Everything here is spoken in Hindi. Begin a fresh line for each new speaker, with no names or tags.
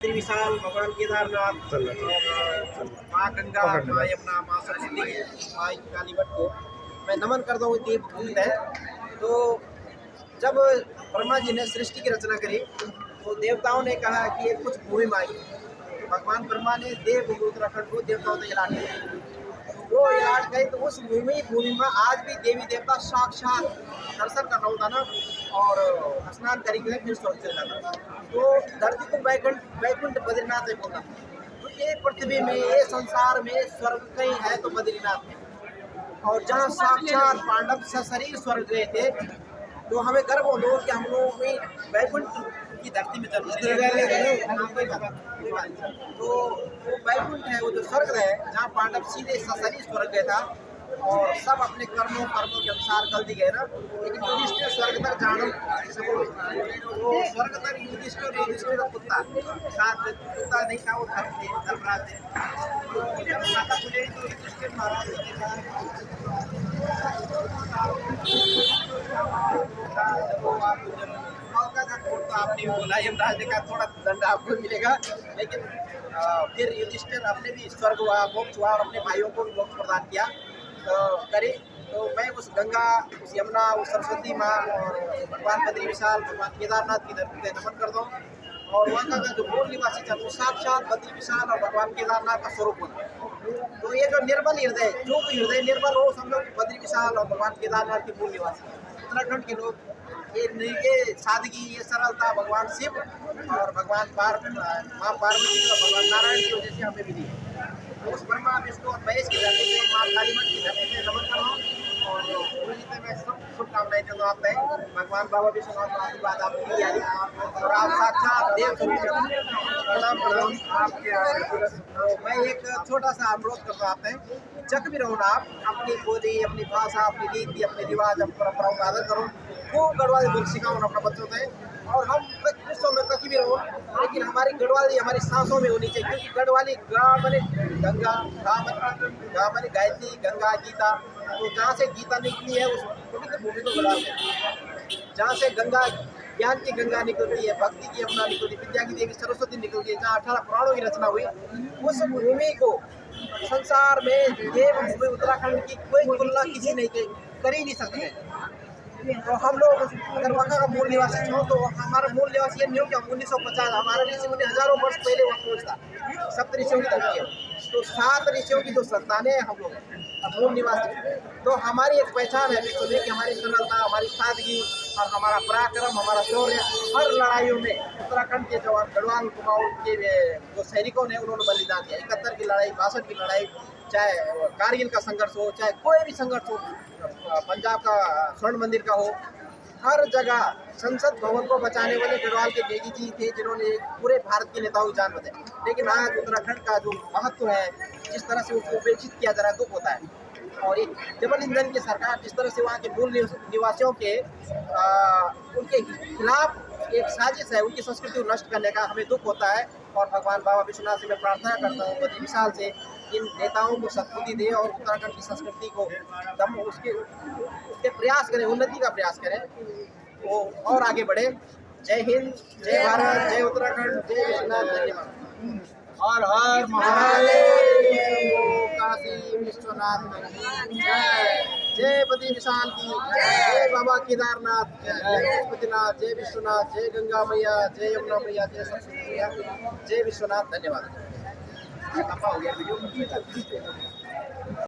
विशाल भगवान केदारनाथ और माँ गंगा, माँ यमुना, माँ सरस्वती, माँ कालीवट को मैं नमन करता हूँ। देव भूत है। तो जब ब्रह्मा जी ने सृष्टि की रचना करी तो देवताओं ने कहा कि ये कुछ भूमि मांगी। भगवान ब्रह्मा ने देव उत्तराखंड को देवताओं से इलाट किया। वो इलाट गए तो उस भूमि में आज भी देवी देवता साक्षात दर्शन करना होता ना और स्नान करेंगे फिर स्वर्ग चल जाता। तो धरती को वैकुंठ बद्रीनाथ में बोला। तो ये पृथ्वी में, ये संसार में स्वर्ग कहीं है तो बद्रीनाथ में। और जहाँ साक्षात पांडव सशरीर स्वर्ग गए थे, तो हमें गर्व हो कि हम लोग भी वैकुंठ की धरती में जन्म तो वो वैकुंठ है, वो जो स्वर्ग है जहाँ पांडव सीधे सशरीर स्वर्ग गया था और सब अपने कर्मों के अनुसार गलती गए ना। लेकिन युधिष्ठिर स्वर्ग तक जानो तो स्वर्ग तक युधिष्ठिर कुत्ता साथ कुत्ता नहीं था, वो धर्मराज थे। जब माता पूजे तो युधिष्ठिर महाराज ने तो आपने भी बोला यमराज ने कहा थोड़ा दंड आपको मिलेगा। लेकिन फिर युधिष्ठिर अपने भी स्वर्ग हुआ, मोक्ष हुआ और अपने भाइयों को भी मोक्ष प्रदान किया करे। तो मैं उस गंगा, उस यमुना, उस सरस्वती माँ और भगवान बद्री विशाल, भगवान केदारनाथ की धरती पे नमन करता हूँ। और वहाँ का जो मूल निवासी था वो साक्षात बद्री विशाल और भगवान केदारनाथ का स्वरूप होता। तो ये जो निर्मल हृदय, जो भी हृदय निर्मल हो, समझो बद्री विशाल और भगवान केदारनाथ के मूल निवासी उत्तराखंड के लोग। ये सादगी, ये सरलता भगवान शिव और भगवान माँ पार्वती और भगवान नारायण की वजह से हमें मिली है। उस ब्रह्मा विष्णु और महेश की धरती से, माँ कालीमठ की धरती से नमन कर रहा हूँ। और मैं सब शुभकामनाएं देता हूँ आपसे। भगवान बाबा विश्वनाथ का आशीर्वाद आपकी यारी और आप साक्षात देव प्रणाम आपके। मैं एक छोटा सा अनुरोध करता हूँ आपसे, जग भी रहो ना आप, अपनी बोली, अपनी भाषा, अपनी रीति, अपने रिवाज, अपनी परंपराओं का आदर करो। वो गढ़वाली बोल सिखाओ अपने बच्चों से। और हम विश्व में कहीं भी रहो, लेकिन हमारी गढ़वाली हमारी सांसों में होनी चाहिए। क्योंकि गढ़वाली गा माने गंगा, गा माने गायत्री, गंगा, गीता। तो जहाँ से गीता निकली है उस पवित्र भूमि को गढ़वाल है। जहाँ से गंगा, ज्ञान की गंगा निकलती है, भक्ति की यमुना निकलती है, विद्या की देवी सरस्वती निकलती है, जहाँ 18 पुराणों की रचना हुई, उस भूमि को संसार में देव भूमि उत्तराखंड की कोई तुलना किसी नहीं कर ही नहीं सकते। तो हम लोग अगर वहाँ का मूल निवासी हो तो हमारा मूल निवासी ये नहीं हो कि हम 1950 हमारे ऋषि मुनि हजारों वर्ष पहले वहाँ पहुँचता। सप्त ऋषियों की धरती है, तो 7 ऋषियों की जो संतानें हैं हम लोग मूल निवासी। तो हमारी एक पहचान है विश्व में कि हमारी सरलता, हमारी सादगी और हमारा पराक्रम, हमारा शौर्य। हर लड़ाइयों में उत्तराखंड के जवान गढ़वाल कुमाऊं के जो सैनिकों ने उन्होंने बलिदान दिया। 71 की लड़ाई, 62 की लड़ाई, चाहे कारगिल का संघर्ष हो, चाहे कोई भी संघर्ष हो, पंजाब का स्वर्ण मंदिर का हो, हर जगह संसद भवन को बचाने वाले गढ़वाल के बेगी जी थे, जिन्होंने पूरे भारत के नेताओं की जान बचाई। लेकिन आज उत्तराखंड का जो महत्व है, जिस तरह से उसको उपेक्षित किया जा रहा है, दुख होता है। और एक डबल इंजन की सरकार जिस तरह से वहाँ के मूल निवासियों के उनके खिलाफ एक साजिश है, उनकी संस्कृति को नष्ट करने का, हमें दुख होता है। और भगवान बाबा विश्वनाथ से मैं प्रार्थना करता हूँ बद्री विशाल से, इन नेताओं को सद्बुद्धि दे और उत्तराखंड की संस्कृति को उसके प्रयास करें, उन्नति का प्रयास करें, वो और आगे बढ़े। जय हिंद, जय भारत, जय उत्तराखंड, जय विश्वनाथ, धन्यवाद। हर हर महादेव, काशी विश्वनाथ, जय बद्री विशाल की, जय बाबा केदारनाथ, जय पशुपतिनाथ, जय विश्वनाथ, जय गंगा मैया, जय यमुना मैया, जय सरस्वती मैया, जय विश्वनाथ। धन्यवाद। हो गया वीडियो।